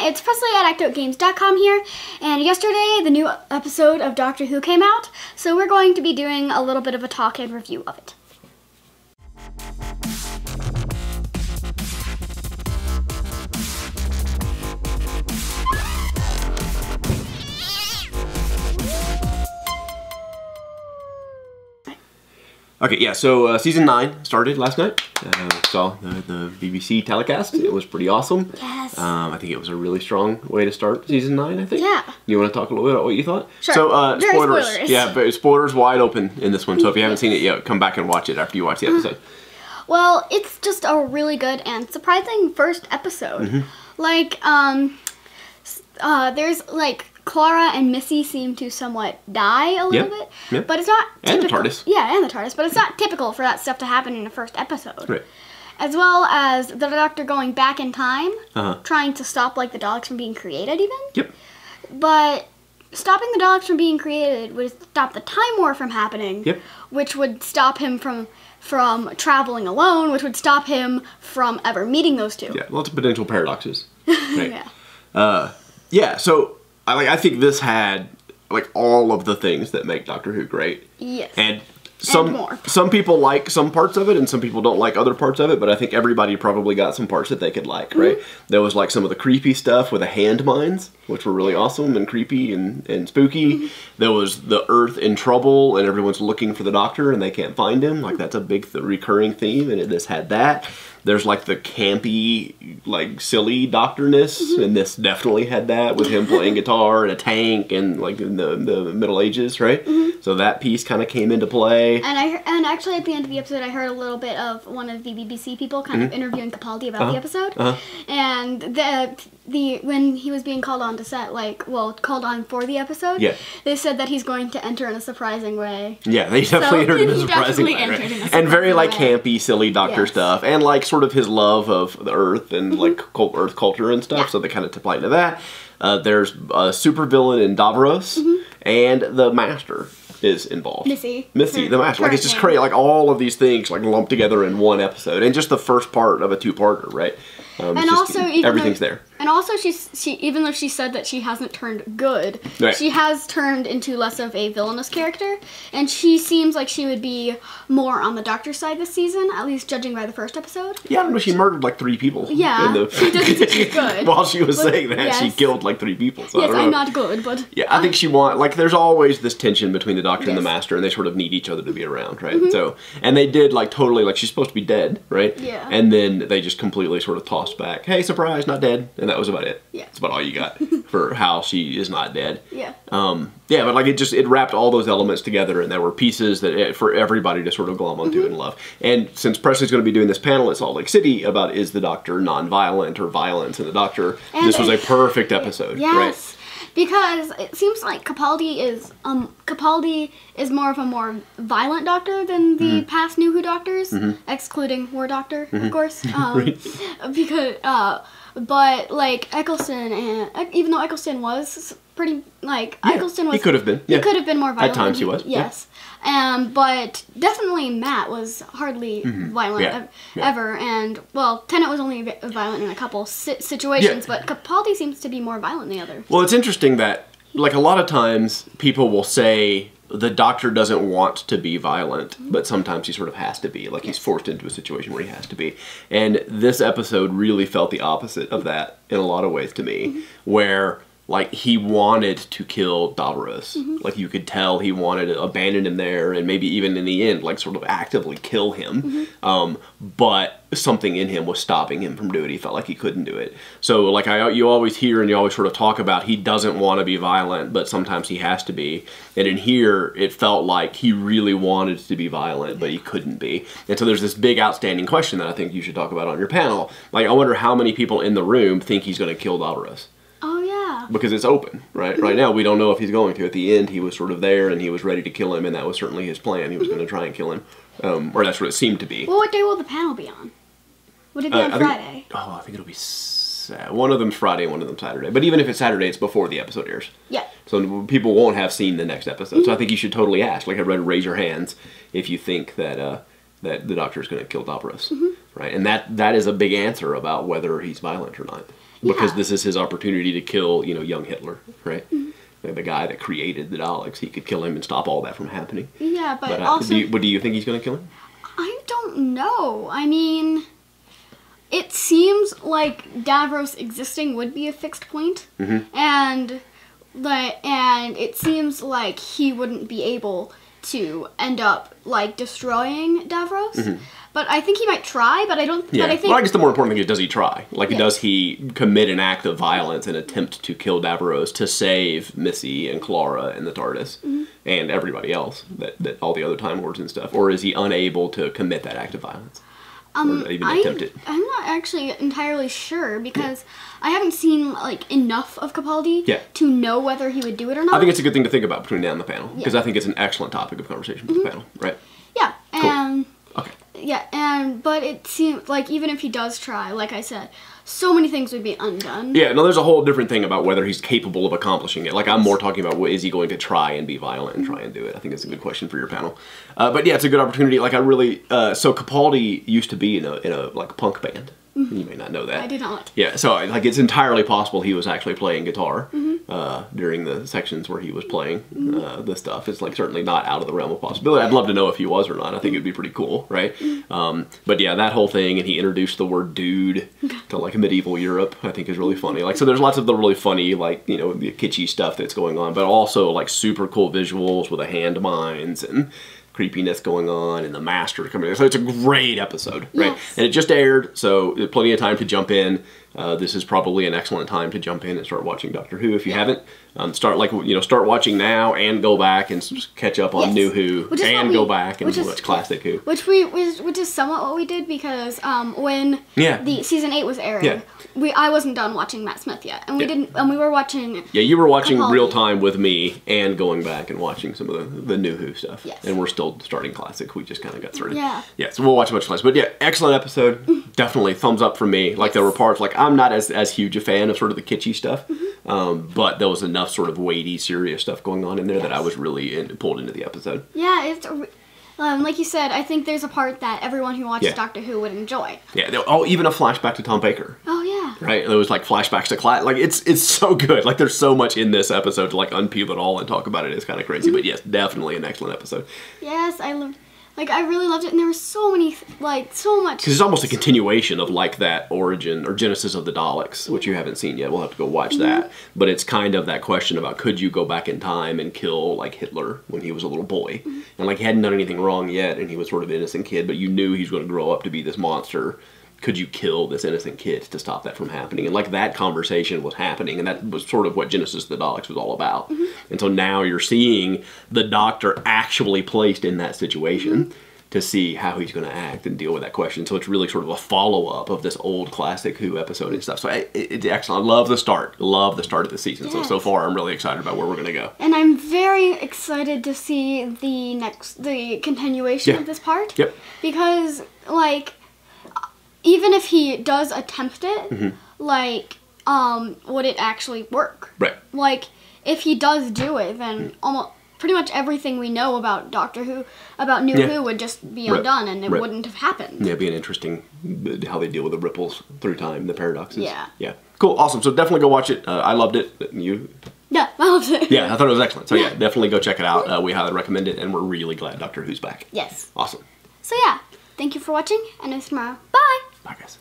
it's Presley at ActOutGames.com here, and yesterday the new episode of Doctor Who came out, so we're going to be doing a little bit of a talk and review of it. Okay, yeah, so season 9 started last night. Saw the BBC telecast. It was pretty awesome. Yes. I think it was a really strong way to start season 9, I think. Yeah. You want to talk a little bit about what you thought? Sure. So, Very spoilers. Yeah, but spoilers wide open in this one, so if you haven't seen it yet, come back and watch it after you watch the episode. Well, it's just a really good and surprising first episode. Like, there's, like, Clara and Missy seem to somewhat die a little bit, but it's not typical. And the TARDIS. Yeah, and the TARDIS, but it's not typical for that stuff to happen in the first episode. Right. As well as the Doctor going back in time, trying to stop, like, the Daleks from being created even. Yep. But stopping the Daleks from being created would stop the Time War from happening, which would stop him from traveling alone, which would stop him from ever meeting those two. Yeah, lots of potential paradoxes. Right. Yeah, so I think this had like all of the things that make Doctor Who great. Yes. And some people like some parts of it and some people don't like other parts of it, but I think everybody probably got some parts that they could like, right? There was like some of the creepy stuff with the hand mines, which were really awesome and creepy and spooky. There was the Earth in trouble and everyone's looking for the Doctor and they can't find him. Like that's a big recurring theme, and this had that. There's like the campy, like silly Doctor-ness, and this definitely had that with him playing guitar and a tank and like in the Middle Ages, right? So that piece kind of came into play. And actually at the end of the episode, I heard a little bit of one of the BBC people kind of interviewing Capaldi about the episode, and when he was being called on to set, called on for the episode, they said that he's going to enter in a surprising way. Yeah, they definitely entered in a surprising way, right? And very like campy, silly Doctor stuff, and like sort of his love of the Earth and like Earth culture and stuff, so they kind of apply into that. There's a supervillain in Davros, and the Master is involved. Missy, the Master. Like it's just crazy, like all of these things like lumped together in one episode, and just the first part of a two-parter, right? And also, everything's there. And also, she even though she said that she hasn't turned good, she has turned into less of a villainous character, and she seems like she would be more on the Doctor's side this season, at least judging by the first episode. Yeah, but she murdered like 3 people. Yeah, she doesn't think she's good. While she was saying that, she killed like 3 people. So yes, I'm not good, but yeah, I think there's always this tension between the Doctor and the Master, and they sort of need each other to be around, right? So, and they did like totally like she's supposed to be dead, right? Yeah. And then they just completely sort of tossed back, hey, surprise, not dead, and that was about it. Yeah. That's about all you got for how she is not dead. Yeah. Yeah, but like it wrapped all those elements together, and there were pieces that for everybody to sort of glom onto and love. And since Presley's going to be doing this panel at Salt Lake City about is the Doctor non-violent or violence in the Doctor, this was a perfect episode. Yes. Right? Because it seems like Capaldi is more of a more violent Doctor than the past New Who Doctors, excluding War Doctor, of course. Because but like Eccleston, and even though Eccleston was pretty Eccleston was, he could have been. He could have been more violent. At times he was. Yes. But definitely Matt was hardly violent ever, and well, Tennant was only violent in a couple situations, but Capaldi seems to be more violent than the other. Well, it's interesting that like a lot of times people will say the Doctor doesn't want to be violent, but sometimes he sort of has to be, like he's forced into a situation where he has to be. And this episode really felt the opposite of that in a lot of ways to me, where like he wanted to kill Davros. Like you could tell he wanted to abandon him there and maybe even in the end like sort of actively kill him. But something in him was stopping him from doing it. He felt like he couldn't do it. So like you always hear and you always sort of talk about he doesn't want to be violent, but sometimes he has to be. And in here it felt like he really wanted to be violent, but he couldn't be. And so there's this big outstanding question that I think you should talk about on your panel. Like I wonder how many people in the room think he's going to kill Davros. Oh, yeah. Because it's open, right? Right now, we don't know if he's going to. At the end, he was sort of there, and he was ready to kill him, and that was certainly his plan. He was going to try and kill him. Or that's what it seemed to be. Well, what day will the panel be on? Would it be on Friday? I think it'll be one of them's Friday and one of them's Saturday. But even if it's Saturday, it's before the episode airs. Yeah. So people won't have seen the next episode. So I think you should totally ask. Like I read, raise your hands if you think that the Doctor is going to kill Davros. Right? And that is a big answer about whether he's violent or not. because this is his opportunity to kill, you know, young Hitler, right? The guy that created the Daleks. He could kill him and stop all that from happening. Yeah, but also... do you think he's going to kill him? I don't know. I mean, it seems like Davros existing would be a fixed point, and it seems like he wouldn't be able to end up like destroying Davros. But I think he might try. But I don't. Yeah. But I think. Well, I guess the more important thing is, does he try? Like, does he commit an act of violence and attempt to kill Davros to save Missy and Clara and the TARDIS and everybody else, that all the other Time Lords and stuff, or is he unable to commit that act of violence? Or even attempt it? I'm not actually entirely sure because I haven't seen like enough of Capaldi to know whether he would do it or not. I think it's a good thing to think about between now and the panel because I think it's an excellent topic of conversation for the panel, right? Yeah, cool. Okay. Yeah, but it seems like even if he does try, like I said, so many things would be undone. Yeah, no, there's a whole different thing about whether he's capable of accomplishing it. Like, I'm more talking about, is he going to try and be violent and try and do it? I think that's a good question for your panel. But yeah, it's a good opportunity. Like, I really, so Capaldi used to be in a like punk band. You may not know that. I did not. Yeah, so like it's entirely possible he was actually playing guitar during the sections where he was playing the stuff. It's like certainly not out of the realm of possibility. I'd love to know if he was or not. I think it'd be pretty cool, right? But yeah, that whole thing, and he introduced the word dude to like medieval Europe, I think is really funny. Like, so there's lots of the really funny, like, you know, the kitschy stuff that's going on, but also like super cool visuals with the hand mines and creepiness going on and the master coming in. So it's a great episode, right? Yes. And it just aired, so plenty of time to jump in. This is probably an excellent time to jump in and start watching Doctor Who if you haven't. Start watching now and go back and catch up on New Who and go back and watch Classic Who. Which is somewhat what we did because when the season 8 was airing, I wasn't done watching Matt Smith yet, and we were watching. Yeah, you were watching Capaldi real time with me and going back and watching some of the New Who stuff. Yes. And we're still starting Classic. We just kind of got started. Yeah. Yeah. So we'll watch a bunch of Classic, but yeah, excellent episode. Definitely thumbs up from me. Like there were parts like I'm not as huge a fan of sort of the kitschy stuff, but there was enough sort of weighty, serious stuff going on in there that I was really pulled into the episode. Yeah, it's like you said, I think there's a part that everyone who watches Doctor Who would enjoy. Yeah, even a flashback to Tom Baker. Oh yeah. Right, there was like flashbacks to class. Like it's so good. Like there's so much in this episode to like unpeel it all and talk about it. It's kind of crazy, but yes, definitely an excellent episode. Yes, I really loved it, and there were so many, so much. Because it's almost a continuation of like that origin or genesis of the Daleks, which you haven't seen yet. We'll have to go watch that. But it's kind of that question about could you go back in time and kill like Hitler when he was a little boy, and like he hadn't done anything wrong yet, and he was sort of an innocent kid, but you knew he was going to grow up to be this monster. Could you kill this innocent kid to stop that from happening? And like that conversation was happening, and that was sort of what Genesis of the Daleks was all about. And so now you're seeing the Doctor actually placed in that situation to see how he's going to act and deal with that question. So it's really sort of a follow-up of this old Classic Who episode and stuff. So it's excellent. I love the start. Love the start of the season. Yes. So far I'm really excited about where we're going to go. And I'm very excited to see the continuation of this part. Yep. Because, like, even if he does attempt it, would it actually work? Right. Like, if he does do it, then almost pretty much everything we know about Doctor Who, about New Who, would just be undone, and it wouldn't have happened. Yeah, it'd be an interesting how they deal with the ripples through time, the paradoxes. Yeah. Yeah. Cool. Awesome. So definitely go watch it. I loved it. You? Yeah, I loved it. Yeah, I thought it was excellent. So yeah, definitely go check it out. We highly recommend it, and we're really glad Doctor Who's back. Yes. Awesome. So yeah, thank you for watching, and I'll see you tomorrow. Bye! Bye, guys.